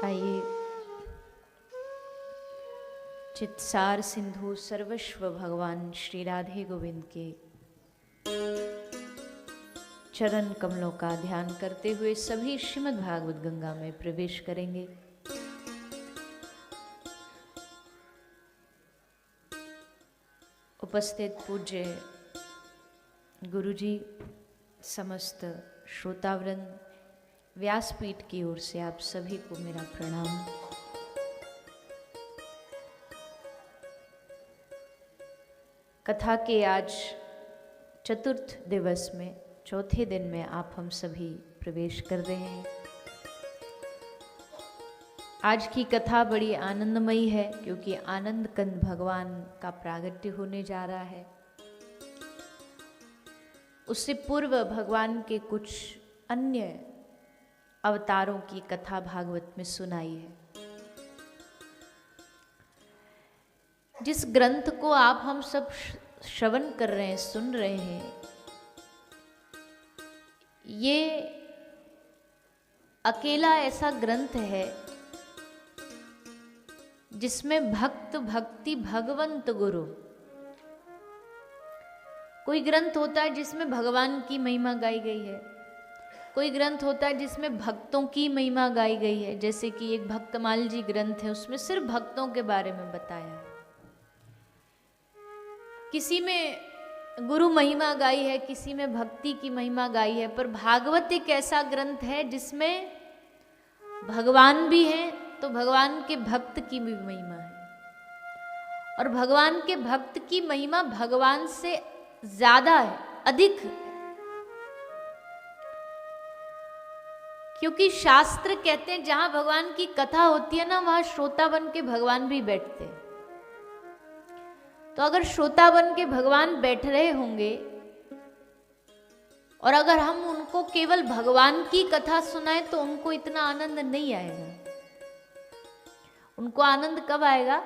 आइए चित्सार सिंधु सर्वस्व भगवान श्री राधे गोविंद के चरण कमलों का ध्यान करते हुए सभी श्रीमद् भागवत गंगा में प्रवेश करेंगे। उपस्थित पूज्य गुरुजी, समस्त श्रोतावृंद, व्यासपीठ की ओर से आप सभी को मेरा प्रणाम। कथा के आज चतुर्थ दिवस में चौथे दिन में आप हम सभी प्रवेश कर रहे हैं। आज की कथा बड़ी आनंदमयी है क्योंकि आनंद कंद भगवान का प्रागट्य होने जा रहा है। उससे पूर्व भगवान के कुछ अन्य अवतारों की कथा भागवत में सुनाई है। जिस ग्रंथ को आप हम सब श्रवण कर रहे हैं, सुन रहे हैं, ये अकेला ऐसा ग्रंथ है जिसमें भक्त भक्ति भगवंत गुरु। कोई ग्रंथ होता है जिसमें भगवान की महिमा गाई गई है, कोई ग्रंथ होता है जिसमें भक्तों की महिमा गाई गई है। जैसे कि एक भक्तमाल जी ग्रंथ है, उसमें सिर्फ भक्तों के बारे में बताया है। किसी में गुरु महिमा गाई है, किसी में भक्ति की महिमा गाई है। पर भागवत एक ऐसा ग्रंथ है जिसमें भगवान भी हैं तो भगवान के भक्त की भी महिमा है, और भगवान के भक्त की महिमा भगवान से ज्यादा है, अधिक है। क्योंकि शास्त्र कहते हैं जहां भगवान की कथा होती है ना, वहां श्रोता बन के भगवान भी बैठते हैं। तो अगर श्रोता बन के भगवान बैठ रहे होंगे और अगर हम उनको केवल भगवान की कथा सुनाए तो उनको इतना आनंद नहीं आएगा। उनको आनंद कब आएगा?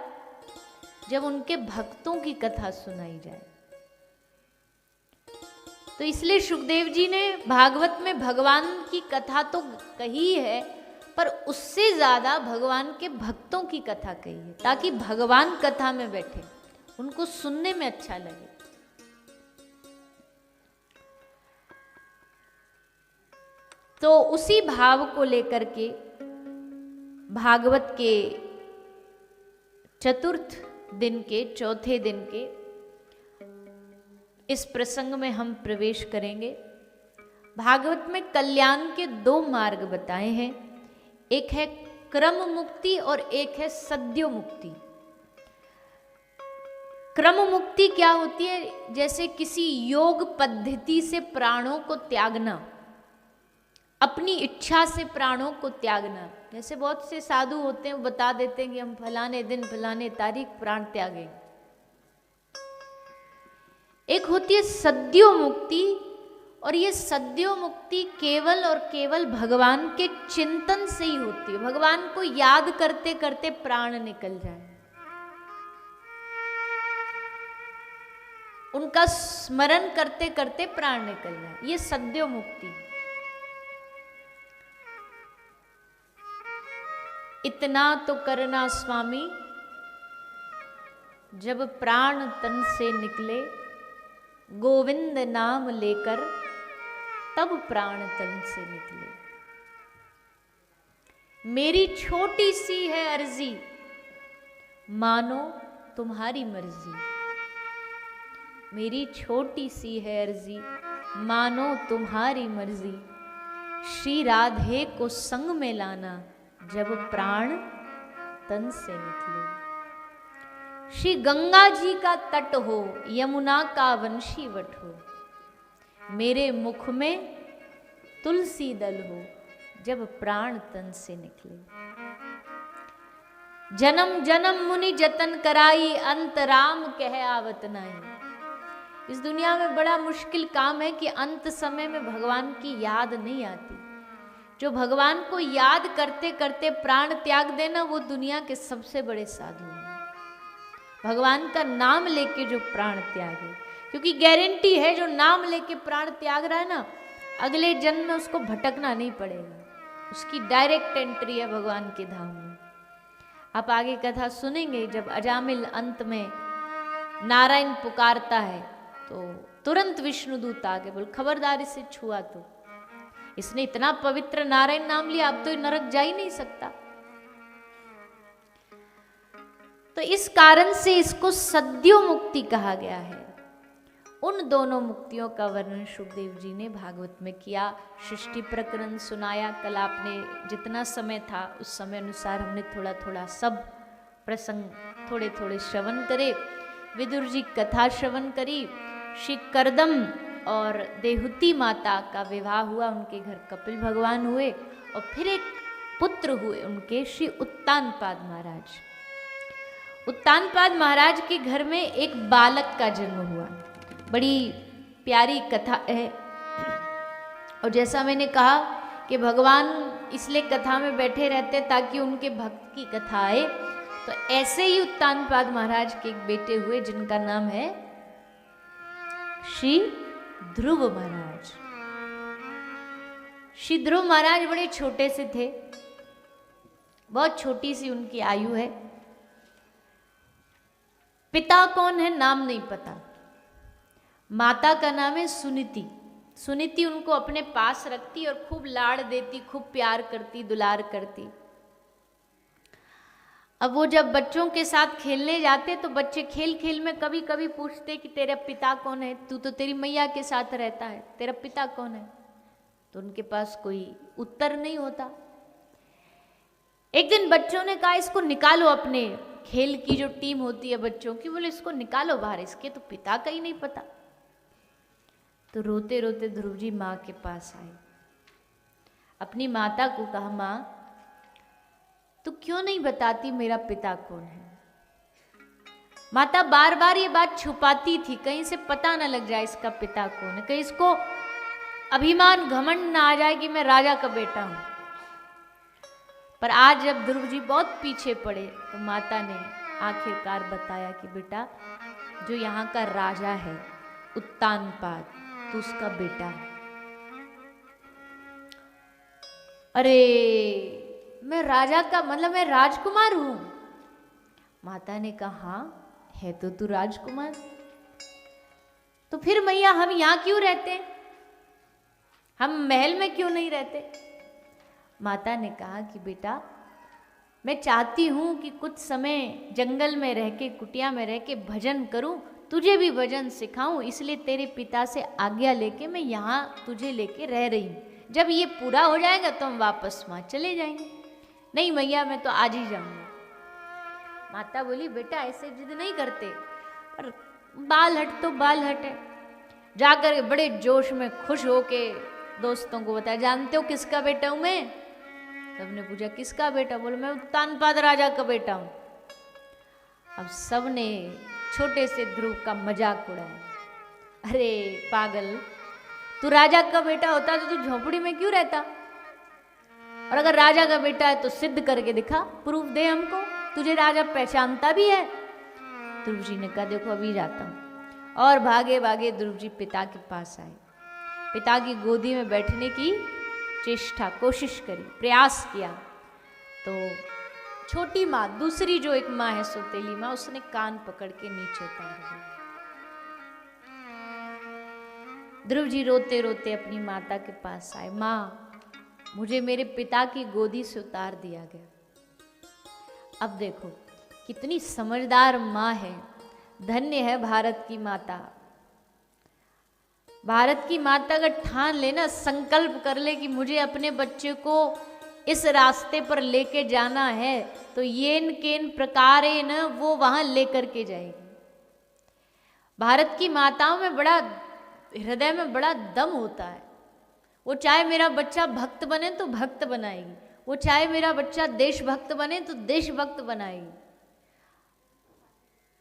जब उनके भक्तों की कथा सुनाई जाए। तो इसलिए सुखदेव जी ने भागवत में भगवान की कथा तो कही है, पर उससे ज्यादा भगवान के भक्तों की कथा कही है, ताकि भगवान कथा में बैठे, उनको सुनने में अच्छा लगे। तो उसी भाव को लेकर के भागवत के चतुर्थ दिन के चौथे दिन के इस प्रसंग में हम प्रवेश करेंगे। भागवत में कल्याण के दो मार्ग बताए हैं, एक है क्रम मुक्ति और एक है सद्यो मुक्ति। क्रम मुक्ति क्या होती है? जैसे किसी योग पद्धति से प्राणों को त्यागना, अपनी इच्छा से प्राणों को त्यागना। जैसे बहुत से साधु होते हैं, वो बता देते हैं कि हम फलाने दिन फलाने तारीख प्राण त्यागेंगे। एक होती है सद्यो मुक्ति, और ये सद्यो मुक्ति केवल और केवल भगवान के चिंतन से ही होती है। भगवान को याद करते करते प्राण निकल जाए, उनका स्मरण करते करते प्राण निकल जाए, ये सद्यो मुक्ति। इतना तो करना स्वामी, जब प्राण तन से निकले, गोविंद नाम लेकर तब प्राण तन से निकले। मेरी छोटी सी है अर्जी, मानो तुम्हारी मर्जी। मेरी छोटी सी है अर्जी, मानो तुम्हारी मर्जी। श्री राधे को संग में लाना, जब प्राण तन से निकले। श्री गंगा जी का तट हो, यमुना का वंशी वट हो, मेरे मुख में तुलसी दल हो, जब प्राण तन से निकले। जन्म जन्म मुनि जतन कराई, अंत राम कह आवत नाई। इस दुनिया में बड़ा मुश्किल काम है कि अंत समय में भगवान की याद नहीं आती। जो भगवान को याद करते करते प्राण त्याग देना, वो दुनिया के सबसे बड़े साधु हैं। भगवान का नाम लेके जो प्राण त्यागे, क्योंकि गारंटी है जो नाम लेके प्राण त्याग रहा है ना, अगले जन्म में उसको भटकना नहीं पड़ेगा। उसकी डायरेक्ट एंट्री है भगवान के धाम में। आप आगे कथा सुनेंगे, जब अजामिल अंत में नारायण पुकारता है तो तुरंत विष्णुदूत आगे बोल खबरदार इसे छुआ तो, इसने इतना पवित्र नारायण नाम लिया, अब तो नरक जा ही नहीं सकता। तो इस कारण से इसको सद्यो मुक्ति कहा गया है। उन दोनों मुक्तियों का वर्णन सुखदेव जी ने भागवत में किया, सृष्टि प्रकरण सुनाया। कल आपने जितना समय था उस समय अनुसार हमने थोड़ा थोड़ा सब प्रसंग थोड़े थोड़े श्रवण करे। विदुर जी कथा श्रवण करी। श्री करदम और देहुति माता का विवाह हुआ, उनके घर कपिल भगवान हुए और फिर एक पुत्र हुए उनके, श्री उत्तानपाद महाराज। उत्तानपाद महाराज के घर में एक बालक का जन्म हुआ। बड़ी प्यारी कथा है। और जैसा मैंने कहा कि भगवान इसलिए कथा में बैठे रहते ताकि उनके भक्त की कथा आए, तो ऐसे ही उत्तानपाद महाराज के एक बेटे हुए जिनका नाम है श्री ध्रुव महाराज। श्री ध्रुव महाराज बड़े छोटे से थे, बहुत छोटी सी उनकी आयु है। पिता कौन है नाम नहीं पता। माता का नाम है सुनीति। सुनीति उनको अपने पास रखती और खूब लाड़ देती, खूब प्यार करती, दुलार करती। अब वो जब बच्चों के साथ खेलने जाते तो बच्चे खेल खेल में कभी कभी पूछते कि तेरा पिता कौन है, तू तो तेरी मैया के साथ रहता है, तेरा पिता कौन है? तो उनके पास कोई उत्तर नहीं होता। एक दिन बच्चों ने कहा इसको निकालो, अपने खेल की जो टीम होती है बच्चों की, बोले इसको निकालो बाहर, इसके तो पिता का ही नहीं पता। तो रोते रोते ध्रुव जी माँ के पास आए, अपनी माता को कहा माँ तू क्यों नहीं बताती मेरा पिता कौन है? माता बार बार ये बात छुपाती थी, कहीं से पता न लग जाए इसका पिता कौन है, कहीं इसको अभिमान घमंड ना आ जाए कि मैं राजा का बेटा हूं। पर आज जब ध्रुव जी बहुत पीछे पड़े तो माता ने आखिरकार बताया कि बेटा जो यहाँ का राजा है उत्तानपाद, तू उसका बेटा है। अरे मैं राजा का मतलब मैं राजकुमार हूं? माता ने कहा हाँ है तो तू राजकुमार। तो फिर मैया हम यहां क्यों रहते, हम महल में क्यों नहीं रहते? माता ने कहा कि बेटा मैं चाहती हूं कि कुछ समय जंगल में रह के, कुटिया में रह के भजन करूं, तुझे भी भजन सिखाऊं, इसलिए तेरे पिता से आज्ञा लेके मैं यहाँ तुझे लेके रह रही हूँ। जब ये पूरा हो जाएगा तो हम वापस वहां चले जाएंगे। नहीं मैया मैं तो आज ही जाऊंगा। माता बोली बेटा ऐसे जिद नहीं करते, पर बाल हट तो बाल हट है। जाकर बड़े जोश में खुश होके दोस्तों को बताया जानते हो किसका बेटा हूं मैं? सबने पूछा किसका बेटा? बोले मैं उत्तानपाद राजा का बेटा हूं। अब सबने छोटे से ध्रुव का मजाक उड़ाया, अरे पागल तू राजा का बेटा होता तो तू झोपड़ी में क्यों रहता? और अगर राजा का बेटा है तो सिद्ध करके दिखा, प्रूफ दे हमको, तुझे राजा पहचानता भी है। ध्रुव जी ने कहा देखो अभी जाता हूं। और भागे भागे ध्रुव जी पिता के पास आए, पिता की गोदी में बैठने की चेष्टा कोशिश करी, प्रयास किया। तो छोटी माँ, दूसरी जो एक माँ है सौतेली माँ, उसने कान पकड़ के नीचे उतार दिया। ध्रुव जी रोते रोते अपनी माता के पास आए, माँ मुझे मेरे पिता की गोदी से उतार दिया गया। अब देखो कितनी समझदार माँ है, धन्य है भारत की माता। भारत की माता अगर ठान लेना, संकल्प कर ले कि मुझे अपने बच्चे को इस रास्ते पर लेके जाना है, तो येन केन प्रकारे न वो वहां लेकर के जाएगी। भारत की माताओं में बड़ा हृदय में बड़ा दम होता है। वो चाहे मेरा बच्चा भक्त बने तो भक्त बनाएगी, वो चाहे मेरा बच्चा देशभक्त बने तो देशभक्त बनाएगी।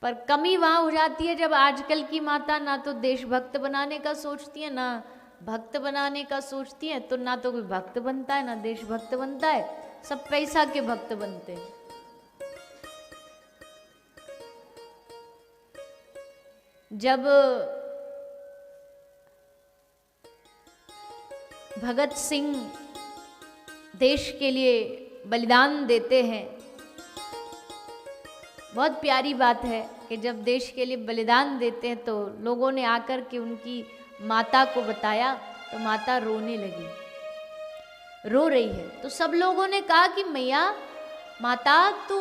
पर कमी वहां हो जाती है जब आजकल की माता ना तो देशभक्त बनाने का सोचती है ना भक्त बनाने का सोचती है, तो ना तो कोई भक्त बनता है ना देशभक्त बनता है, सब पैसा के भक्त बनते हैं। जब भगत सिंह देश के लिए बलिदान देते हैं। बहुत प्यारी बात है कि जब देश के लिए बलिदान देते हैं तो लोगों ने आकर के उनकी माता को बताया तो माता रोने लगी, रो रही है। तो सब लोगों ने कहा कि मैया माता तू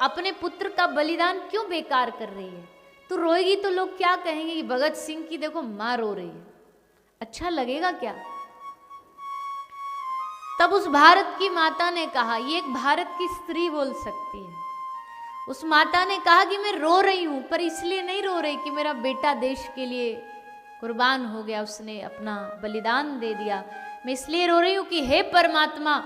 अपने पुत्र का बलिदान क्यों बेकार कर रही है, तू रोएगी तो लोग क्या कहेंगे कि भगत सिंह की देखो मां रो रही है, अच्छा लगेगा क्या। तब उस भारत की माता ने कहा, ये एक भारत की स्त्री बोल सकती है, उस माता ने कहा कि मैं रो रही हूं पर इसलिए नहीं रो रही कि मेरा बेटा देश के लिए कुर्बान हो गया, उसने अपना बलिदान दे दिया, मैं इसलिए रो रही हूं कि हे परमात्मा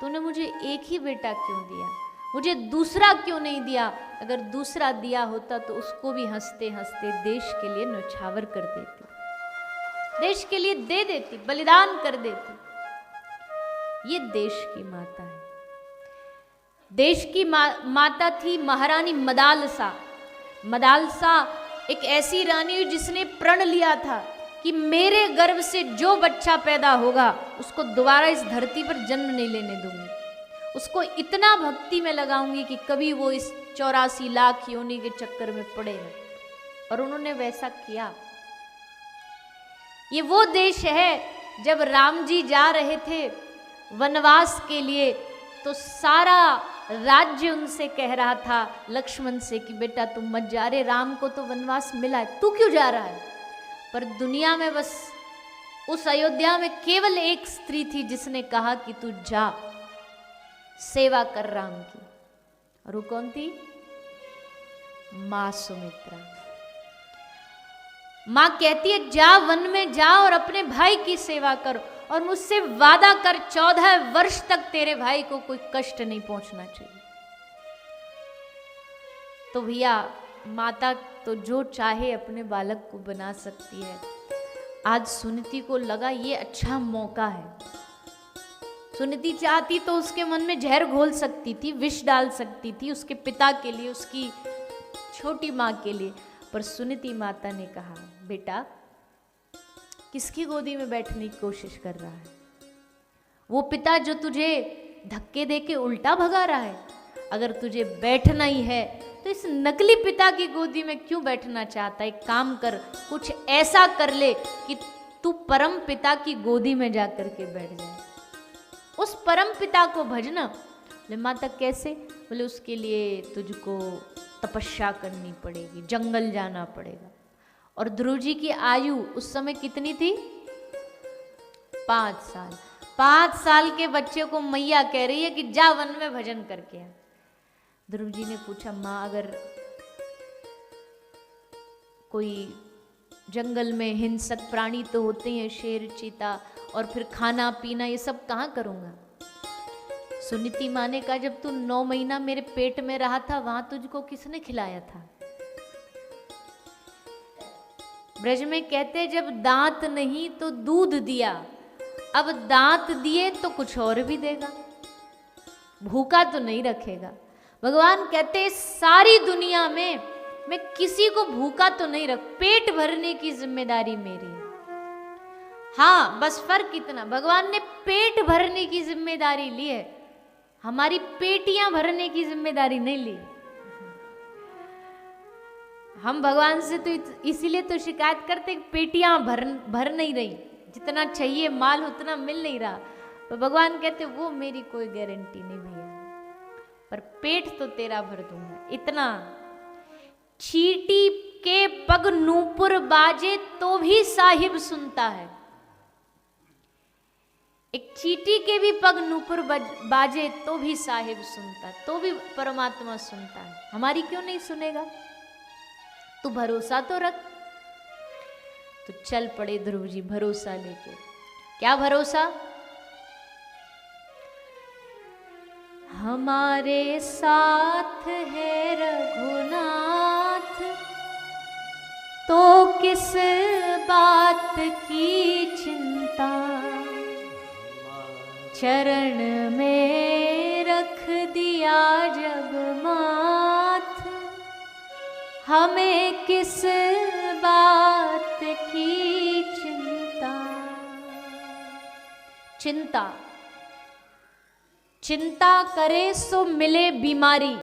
तूने मुझे एक ही बेटा क्यों दिया, मुझे दूसरा क्यों नहीं दिया, अगर दूसरा दिया होता तो उसको भी हंसते हंसते देश के लिए न्यौछावर कर देती, देश के लिए दे देती, बलिदान कर देती। ये देश की माता है। देश की माता थी महारानी मदालसा। मदालसा एक ऐसी रानी जिसने प्रण लिया था कि मेरे गर्भ से जो बच्चा पैदा होगा उसको दोबारा इस धरती पर जन्म नहीं लेने दूंगी, उसको इतना भक्ति में लगाऊंगी कि कभी वो इस 84 लाख योनि के चक्कर में पड़े न। और उन्होंने वैसा किया। ये वो देश है जब राम जी जा रहे थे वनवास के लिए तो सारा राज्य उनसे कह रहा था लक्ष्मण से कि बेटा तुम मत जा रहे, राम को तो वनवास मिला है, तू क्यों जा रहा है। पर दुनिया में बस उस अयोध्या में केवल एक स्त्री थी जिसने कहा कि तू जा, सेवा कर राम की। और वो कौन थी? मां सुमित्रा। मां कहती है जा वन में जा और अपने भाई की सेवा कर और मुझसे वादा कर 14 वर्ष तक तेरे भाई को कोई कष्ट नहीं पहुंचना चाहिए। तो भैया माता तो जो चाहे अपने बालक को बना सकती है। आज सुनीति को लगा ये अच्छा मौका है। सुनीति चाहती तो उसके मन में जहर घोल सकती थी, विष डाल सकती थी उसके पिता के लिए, उसकी छोटी मां के लिए। पर सुनीति माता ने कहा बेटा किसकी गोदी में बैठने की कोशिश कर रहा है? वो पिता जो तुझे धक्के दे के उल्टा भगा रहा है। अगर तुझे बैठना ही है तो इस नकली पिता की गोदी में क्यों बैठना चाहता है? एक काम कर, कुछ ऐसा कर ले कि तू परम पिता की गोदी में जाकर के बैठ जाए, उस परम पिता को भजना। बोले माता कैसे? बोले उसके लिए तुझको तपस्या करनी पड़ेगी, जंगल जाना पड़ेगा। और ध्रुव जी की आयु उस समय कितनी थी? 5 साल। 5 साल के बच्चे को मैया कह रही है कि जा वन में भजन करके आ। ध्रुव जी ने पूछा माँ अगर कोई जंगल में हिंसक प्राणी तो होते हैं, शेर चीता, और फिर खाना पीना ये सब कहाँ करूँगा? सुनीति माँ ने कहा जब तू 9 महीना मेरे पेट में रहा था वहां तुझको किसने खिलाया था? ब्रज में कहते जब दांत नहीं तो दूध दिया, अब दांत दिए तो कुछ और भी देगा, भूखा तो नहीं रखेगा। भगवान कहते सारी दुनिया में मैं किसी को भूखा तो नहीं रख, पेट भरने की जिम्मेदारी मेरी है। हाँ बस फर्क इतना, भगवान ने पेट भरने की जिम्मेदारी ली है, हमारी पेटियां भरने की जिम्मेदारी नहीं ली। हम भगवान से तो इसीलिए तो शिकायत करते पेटियां भर नहीं रही, जितना चाहिए माल उतना मिल नहीं रहा। तो भगवान कहते वो मेरी कोई गारंटी नहीं भैया, पर पेट तो तेरा भर दूंगा। इतना चींटी के पग नूपुर बाजे तो भी साहिब सुनता है, एक चींटी के भी पग नूपुर बाजे तो भी साहिब सुनता, तो भी परमात्मा सुनता है। हमारी क्यों नहीं सुनेगा? तू भरोसा तो रख। तो चल पड़े ध्रुव जी भरोसा लेके। क्या भरोसा? हमारे साथ है रघुनाथ तो किस बात की चिंता, चरण में रख दिया जब माथ, हमें किस बात की चिंता। चिंता चिंता करे सो मिले बीमारी।